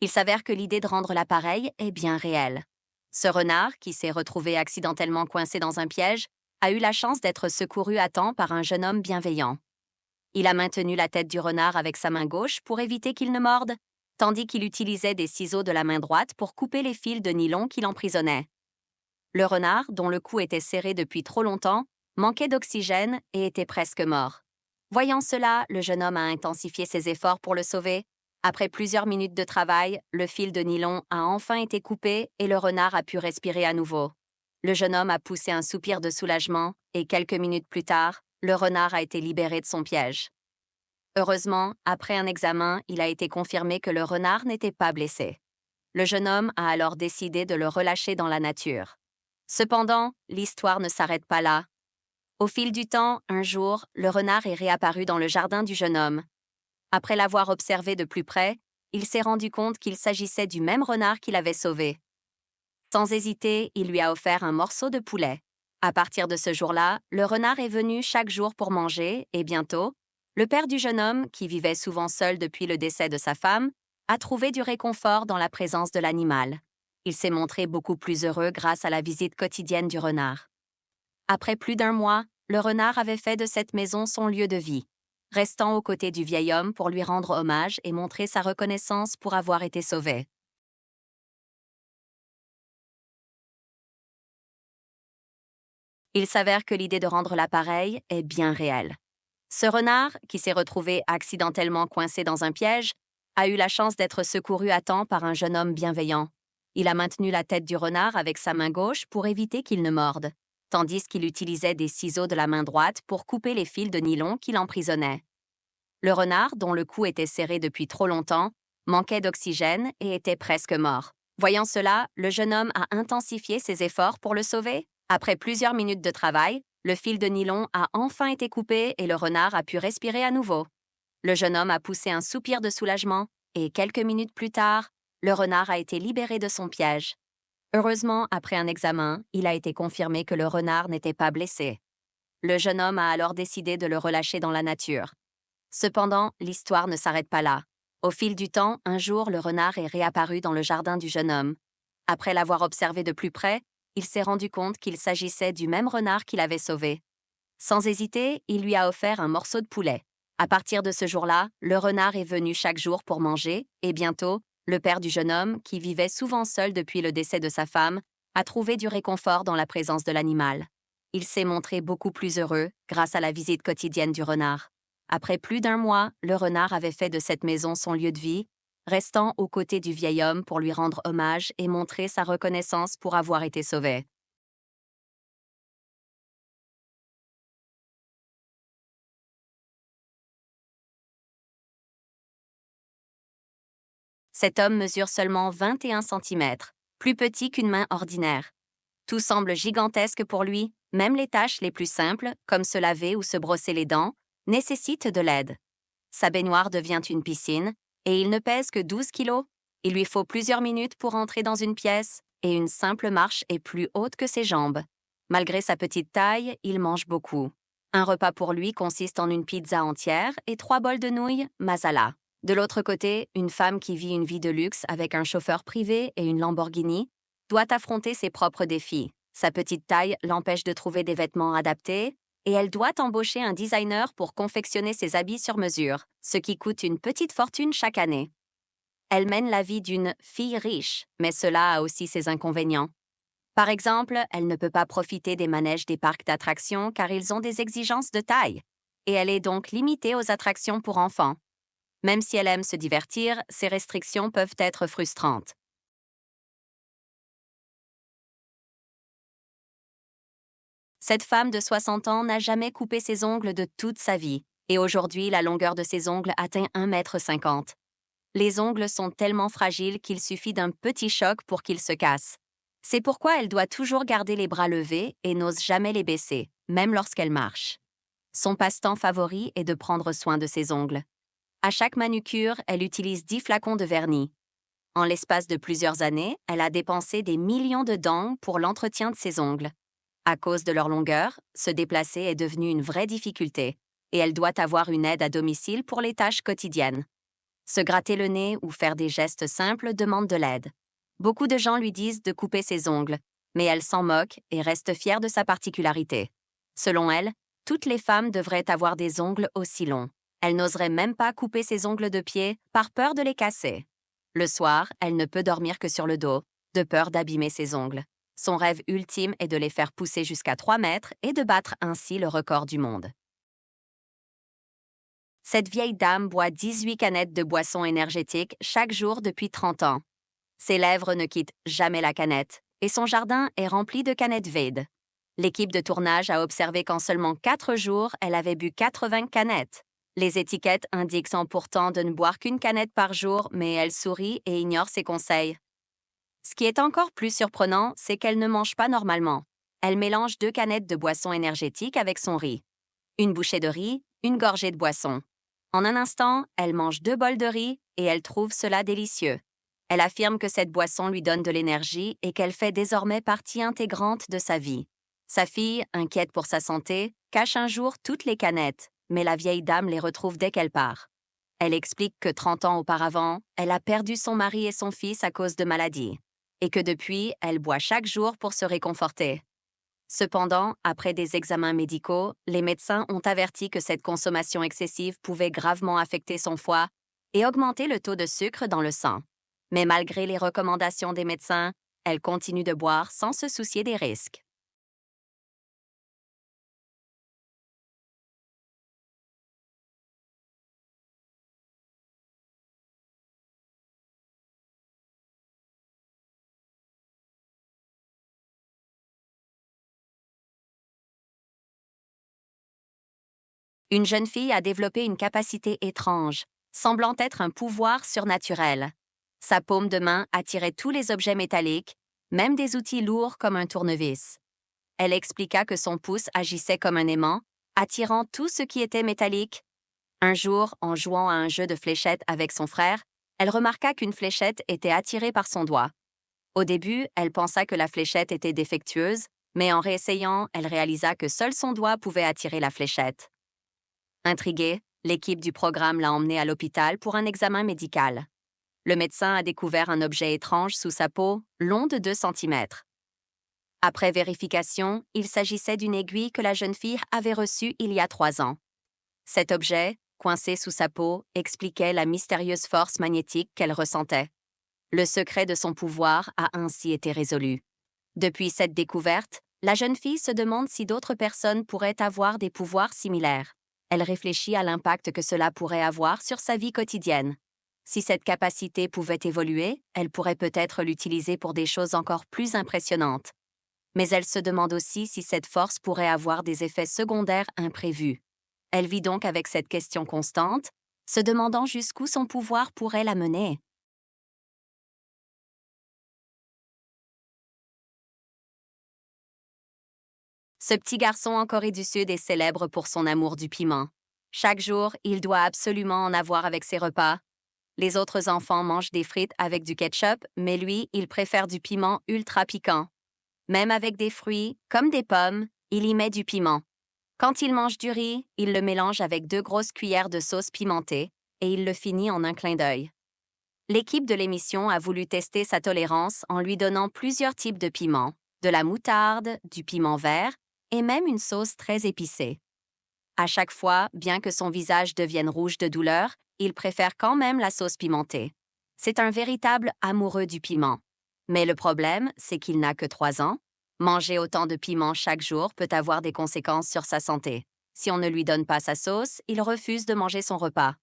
Il s'avère que l'idée de rendre l'appareil est bien réelle. Ce renard, qui s'est retrouvé accidentellement coincé dans un piège, a eu la chance d'être secouru à temps par un jeune homme bienveillant. Il a maintenu la tête du renard avec sa main gauche pour éviter qu'il ne morde, tandis qu'il utilisait des ciseaux de la main droite pour couper les fils de nylon qui l'emprisonnaient. Le renard, dont le cou était serré depuis trop longtemps, manquait d'oxygène et était presque mort. Voyant cela, le jeune homme a intensifié ses efforts pour le sauver. Après plusieurs minutes de travail, le fil de nylon a enfin été coupé et le renard a pu respirer à nouveau. Le jeune homme a poussé un soupir de soulagement et quelques minutes plus tard, le renard a été libéré de son piège. Heureusement, après un examen, il a été confirmé que le renard n'était pas blessé. Le jeune homme a alors décidé de le relâcher dans la nature. Cependant, l'histoire ne s'arrête pas là. Au fil du temps, un jour, le renard est réapparu dans le jardin du jeune homme. Après l'avoir observé de plus près, il s'est rendu compte qu'il s'agissait du même renard qu'il avait sauvé. Sans hésiter, il lui a offert un morceau de poulet. À partir de ce jour-là, le renard est venu chaque jour pour manger et bientôt, le père du jeune homme, qui vivait souvent seul depuis le décès de sa femme, a trouvé du réconfort dans la présence de l'animal. Il s'est montré beaucoup plus heureux grâce à la visite quotidienne du renard. Après plus d'un mois, le renard avait fait de cette maison son lieu de vie, restant aux côtés du vieil homme pour lui rendre hommage et montrer sa reconnaissance pour avoir été sauvé. Il s'avère que l'idée de rendre l'appareil est bien réelle. Ce renard, qui s'est retrouvé accidentellement coincé dans un piège, a eu la chance d'être secouru à temps par un jeune homme bienveillant. Il a maintenu la tête du renard avec sa main gauche pour éviter qu'il ne morde, tandis qu'il utilisait des ciseaux de la main droite pour couper les fils de nylon qui l'emprisonnaient. Le renard, dont le cou était serré depuis trop longtemps, manquait d'oxygène et était presque mort. Voyant cela, le jeune homme a intensifié ses efforts pour le sauver. Après plusieurs minutes de travail, le fil de nylon a enfin été coupé et le renard a pu respirer à nouveau. Le jeune homme a poussé un soupir de soulagement et quelques minutes plus tard, le renard a été libéré de son piège. Heureusement, après un examen, il a été confirmé que le renard n'était pas blessé. Le jeune homme a alors décidé de le relâcher dans la nature. Cependant, l'histoire ne s'arrête pas là. Au fil du temps, un jour, le renard est réapparu dans le jardin du jeune homme. Après l'avoir observé de plus près, il s'est rendu compte qu'il s'agissait du même renard qu'il avait sauvé. Sans hésiter, il lui a offert un morceau de poulet. À partir de ce jour-là, le renard est venu chaque jour pour manger, et bientôt, le père du jeune homme, qui vivait souvent seul depuis le décès de sa femme, a trouvé du réconfort dans la présence de l'animal. Il s'est montré beaucoup plus heureux grâce à la visite quotidienne du renard. Après plus d'un mois, le renard avait fait de cette maison son lieu de vie, restant aux côtés du vieil homme pour lui rendre hommage et montrer sa reconnaissance pour avoir été sauvé. Cet homme mesure seulement 21 centimètres, plus petit qu'une main ordinaire. Tout semble gigantesque pour lui, même les tâches les plus simples, comme se laver ou se brosser les dents, nécessitent de l'aide. Sa baignoire devient une piscine, et il ne pèse que 12 kilos. Il lui faut plusieurs minutes pour entrer dans une pièce, et une simple marche est plus haute que ses jambes. Malgré sa petite taille, il mange beaucoup. Un repas pour lui consiste en une pizza entière et 3 bols de nouilles masala. De l'autre côté, une femme qui vit une vie de luxe avec un chauffeur privé et une Lamborghini doit affronter ses propres défis. Sa petite taille l'empêche de trouver des vêtements adaptés et elle doit embaucher un designer pour confectionner ses habits sur mesure, ce qui coûte une petite fortune chaque année. Elle mène la vie d'une fille riche, mais cela a aussi ses inconvénients. Par exemple, elle ne peut pas profiter des manèges des parcs d'attractions car ils ont des exigences de taille, et elle est donc limitée aux attractions pour enfants. Même si elle aime se divertir, ces restrictions peuvent être frustrantes. Cette femme de 60 ans n'a jamais coupé ses ongles de toute sa vie, et aujourd'hui, la longueur de ses ongles atteint 1,50 m. Les ongles sont tellement fragiles qu'il suffit d'un petit choc pour qu'ils se cassent. C'est pourquoi elle doit toujours garder les bras levés et n'ose jamais les baisser, même lorsqu'elle marche. Son passe-temps favori est de prendre soin de ses ongles. À chaque manucure, elle utilise 10 flacons de vernis. En l'espace de plusieurs années, elle a dépensé des millions de dong pour l'entretien de ses ongles. À cause de leur longueur, se déplacer est devenu une vraie difficulté et elle doit avoir une aide à domicile pour les tâches quotidiennes. Se gratter le nez ou faire des gestes simples demande de l'aide. Beaucoup de gens lui disent de couper ses ongles, mais elle s'en moque et reste fière de sa particularité. Selon elle, toutes les femmes devraient avoir des ongles aussi longs. Elle n'oserait même pas couper ses ongles de pied par peur de les casser. Le soir, elle ne peut dormir que sur le dos, de peur d'abîmer ses ongles. Son rêve ultime est de les faire pousser jusqu'à 3 mètres et de battre ainsi le record du monde. Cette vieille dame boit 18 canettes de boissons énergétiques chaque jour depuis 30 ans. Ses lèvres ne quittent jamais la canette et son jardin est rempli de canettes vides. L'équipe de tournage a observé qu'en seulement 4 jours, elle avait bu 80 canettes. Les étiquettes indiquent pourtant de ne boire qu'une canette par jour, mais elle sourit et ignore ses conseils. Ce qui est encore plus surprenant, c'est qu'elle ne mange pas normalement. Elle mélange 2 canettes de boissons énergétiques avec son riz. Une bouchée de riz, une gorgée de boisson. En un instant, elle mange 2 bols de riz et elle trouve cela délicieux. Elle affirme que cette boisson lui donne de l'énergie et qu'elle fait désormais partie intégrante de sa vie. Sa fille, inquiète pour sa santé, cache un jour toutes les canettes, mais la vieille dame les retrouve dès qu'elle part. Elle explique que 30 ans auparavant, elle a perdu son mari et son fils à cause de maladies, et que depuis, elle boit chaque jour pour se réconforter. Cependant, après des examens médicaux, les médecins ont averti que cette consommation excessive pouvait gravement affecter son foie et augmenter le taux de sucre dans le sang. Mais malgré les recommandations des médecins, elle continue de boire sans se soucier des risques. Une jeune fille a développé une capacité étrange, semblant être un pouvoir surnaturel. Sa paume de main attirait tous les objets métalliques, même des outils lourds comme un tournevis. Elle expliqua que son pouce agissait comme un aimant, attirant tout ce qui était métallique. Un jour, en jouant à un jeu de fléchettes avec son frère, elle remarqua qu'une fléchette était attirée par son doigt. Au début, elle pensa que la fléchette était défectueuse, mais en réessayant, elle réalisa que seul son doigt pouvait attirer la fléchette. Intriguée, l'équipe du programme l'a emmenée à l'hôpital pour un examen médical. Le médecin a découvert un objet étrange sous sa peau, long de 2 centimètres. Après vérification, il s'agissait d'une aiguille que la jeune fille avait reçue il y a 3 ans. Cet objet, coincé sous sa peau, expliquait la mystérieuse force magnétique qu'elle ressentait. Le secret de son pouvoir a ainsi été résolu. Depuis cette découverte, la jeune fille se demande si d'autres personnes pourraient avoir des pouvoirs similaires. Elle réfléchit à l'impact que cela pourrait avoir sur sa vie quotidienne. Si cette capacité pouvait évoluer, elle pourrait peut-être l'utiliser pour des choses encore plus impressionnantes. Mais elle se demande aussi si cette force pourrait avoir des effets secondaires imprévus. Elle vit donc avec cette question constante, se demandant jusqu'où son pouvoir pourrait la mener. Ce petit garçon en Corée du Sud est célèbre pour son amour du piment. Chaque jour, il doit absolument en avoir avec ses repas. Les autres enfants mangent des frites avec du ketchup, mais lui, il préfère du piment ultra piquant. Même avec des fruits, comme des pommes, il y met du piment. Quand il mange du riz, il le mélange avec 2 grosses cuillères de sauce pimentée et il le finit en un clin d'œil. L'équipe de l'émission a voulu tester sa tolérance en lui donnant plusieurs types de piments, de la moutarde, du piment vert et même une sauce très épicée. À chaque fois, bien que son visage devienne rouge de douleur, il préfère quand même la sauce pimentée. C'est un véritable amoureux du piment. Mais le problème, c'est qu'il n'a que 3 ans. Manger autant de piment chaque jour peut avoir des conséquences sur sa santé. Si on ne lui donne pas sa sauce, il refuse de manger son repas.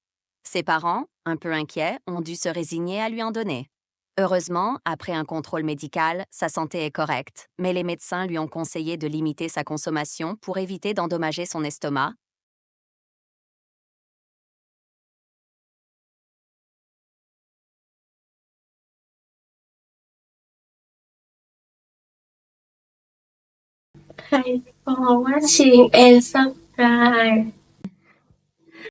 Ses parents, un peu inquiets, ont dû se résigner à lui en donner. Heureusement, après un contrôle médical, sa santé est correcte, mais les médecins lui ont conseillé de limiter sa consommation pour éviter d'endommager son estomac.ใครบอกว่าชิงเอนซับไพร